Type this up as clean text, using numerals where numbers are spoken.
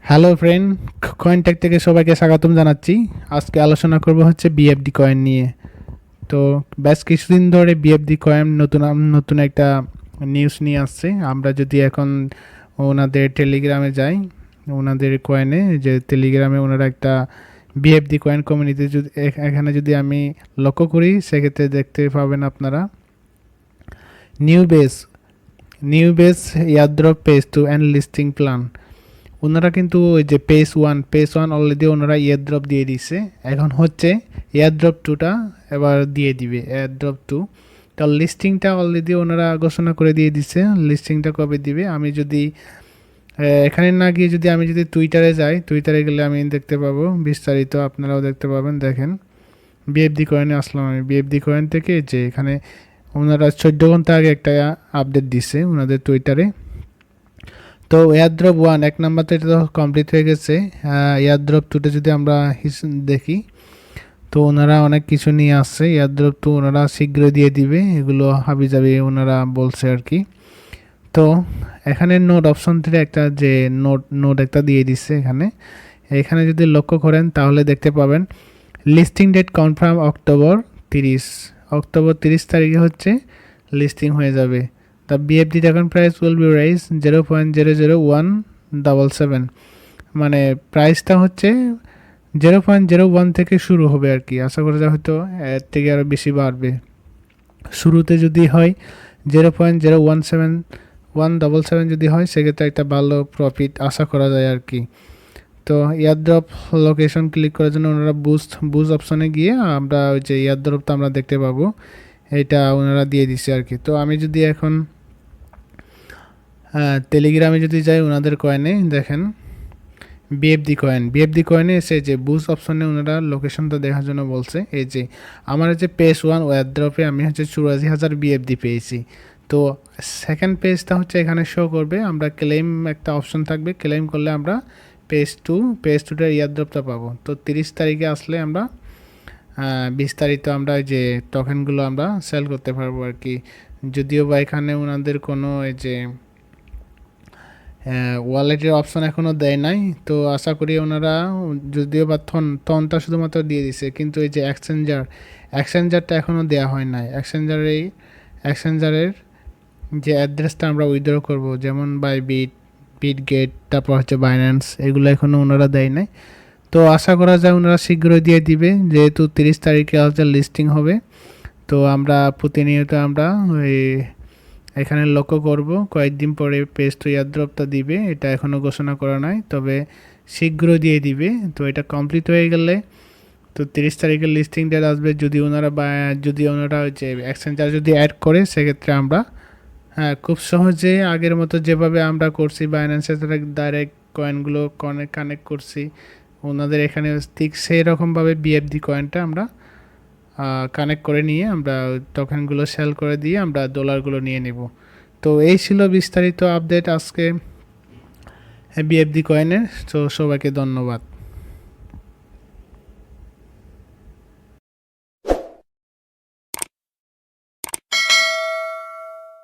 Hello friend, কয়েনটেক থেকে সবাইকে স্বাগতম জানাচ্ছি। আজকে আলোচনা করব হচ্ছে বিএফডি কয়েন নিয়ে। তো বেশ কিছুদিন ধরে বিএফডি কয়েন নতুন নতুন একটা নিউজ নিয়ে আসছে। আমরা যদি এখন ওনাদের টেলিগ্রামে যাই, ওনাদের কয়েনে যে টেলিগ্রামে ওনারা একটা বিএফডি কয়েন কমিউনিটি যদি এখানে যদি আমি লক্ষ্য করি, সেক্ষেত্রে দেখতে পাবেন আপনারা new base new base airdrop page two and listing plan. ওনারা কিন্তু ওই যে পেজ ওয়ান অলরেডি ওনারা এয়ারড্রপ দিয়ে দিছে। এখন হচ্ছে এয়ারড্রপ টুটা এবার দিয়ে দিবে, এয়ারড্রপ টু। তো লিস্টিংটা অলরেডি ওনারা ঘোষণা করে দিয়ে দিছে। লিস্টিংটা কবে দিবে, আমি যদি এখানে না গিয়ে যদি আমি যদি টুইটারে যাই, টুইটারে গেলে আমি দেখতে পাবো বিস্তারিত, আপনারাও দেখতে পাবেন। দেখেন, বিএফডি কয়েনে আসলাম আমি। বিএফডি কয়েন থেকে যে এখানে ওনারা 14 ঘন্টা আগে একটা আপডেট দিছে ওনাদের টুইটারে। তো এয়ারড্রপ ওয়ান এক নাম্বারটা এটা তো কমপ্লিট হয়ে গেছে। এয়ারড্রপ টুতে যদি আমরা দেখি, তো ওনারা অনেক কিছু নিয়ে আসছে। এয়ারড্রপ টু ওনারা শীঘ্রই দিয়ে দিবে, এগুলো হাবিজাবি ওনারা বলছে আর কি। তো এখানে নোট অপশন থেকে একটা যে নোট একটা দিয়ে দিচ্ছে এখানে। এখানে যদি লক্ষ্য করেন তাহলে দেখতে পাবেন লিস্টিং ডেট কনফার্ম অক্টোবর 30 তারিখে হচ্ছে লিস্টিং হয়ে যাবে। The BFD token price will be raised 0.00177, মানে প্রাইসটা হচ্ছে 0.01 থেকে শুরু হবে আর কি। আশা করা যায় হয়তো এর থেকে আরও বেশি বাড়বে। শুরুতে যদি হয় 0.017177 যদি হয়, সেক্ষেত্রে একটা ভালো প্রফিট আশা করা যায় আর কি। তো এয়ারড্রপ লোকেশন ক্লিক করার জন্য ওনারা বুস্ট অপশনে গিয়ে আমরা ওই যে এয়ারড্রপটা আমরা দেখতে পাবো, এটা ওনারা দিয়ে দিচ্ছে আর কি। তো আমি যদি এখন টেলিগ্রামে যদি যাই ওনাদের কয়েনে, দেখেন বিএফডি কয়েনে এসে যে বুস্ট অপশনে ওনারা লোকেশনটা দেখার জন্য বলছে। এই যে আমার হচ্ছে পেজ ওয়ান এয়ারড্রপে আমি হচ্ছে 84,000 বিএফডি পেয়েছি। তো সেকেন্ড পেজটা হচ্ছে এখানে শো করবে, আমরা ক্লেম একটা অপশন থাকবে, ক্লেম করলে আমরা পেজ টুটার এয়ারড্রপটা পাবো। তো 30 তারিখে আসলে আমরা বিস্তারিত আমরা যে টোকেনগুলো আমরা সেল করতে পারবো আর কি। যদিও বা এখানে ওনাদের কোনো এই যে ওয়ালেটের অপশন এখনও দেয় নাই। তো আশা করি ওনারা, যদিও বা থনটা শুধুমাত্র দিয়ে দিছে, কিন্তু এই যে এক্সচেঞ্জারটা এখনও দেওয়া হয় নাই। এক্সচেঞ্জারের যে অ্যাড্রেসটা আমরা উইথড্র করব, যেমন বিটগেট, তারপর হচ্ছে বাইন্যান্স, এগুলো এখনও ওনারা দেয় নাই। তো আশা করা যায় ওনারা শীঘ্রই দিয়ে দিবে, যেহেতু 30 তারিখে হচ্ছে লিস্টিং হবে। তো আমরা প্রতিনিয়ত আমরা ওই এখানে লক্ষ্য করব কয়েকদিন পরে পেজ টু এয়ারড্রপটা দিবে। এটা এখনও ঘোষণা করা নাই, তবে শীঘ্র দিয়ে দিবে। তো এটা কমপ্লিট হয়ে গেলে তো 30 তারিখের লিস্টিং ডেট আসবে। যদি ওনারা যে এক্সচেঞ্জার যদি অ্যাড করে, সেক্ষেত্রে আমরা খুব সহজে আগের মতো যেভাবে আমরা করছি বাইন্যান্সের সাথে ডাইরেক্ট কয়েনগুলো কানেক্ট করছি, ওনাদের এখানে ঠিক সেই রকমভাবে বিএফডি কয়েনটা আমরা কানেক্ট করে নিয়ে আমরা টোকেনগুলো সেল করে দিয়ে আমরা ডলারগুলো নিয়ে নেব। তো এই ছিল বিস্তারিত আপডেট আজকে বিএফডি কয়েনের। তো সবাইকে ধন্যবাদ।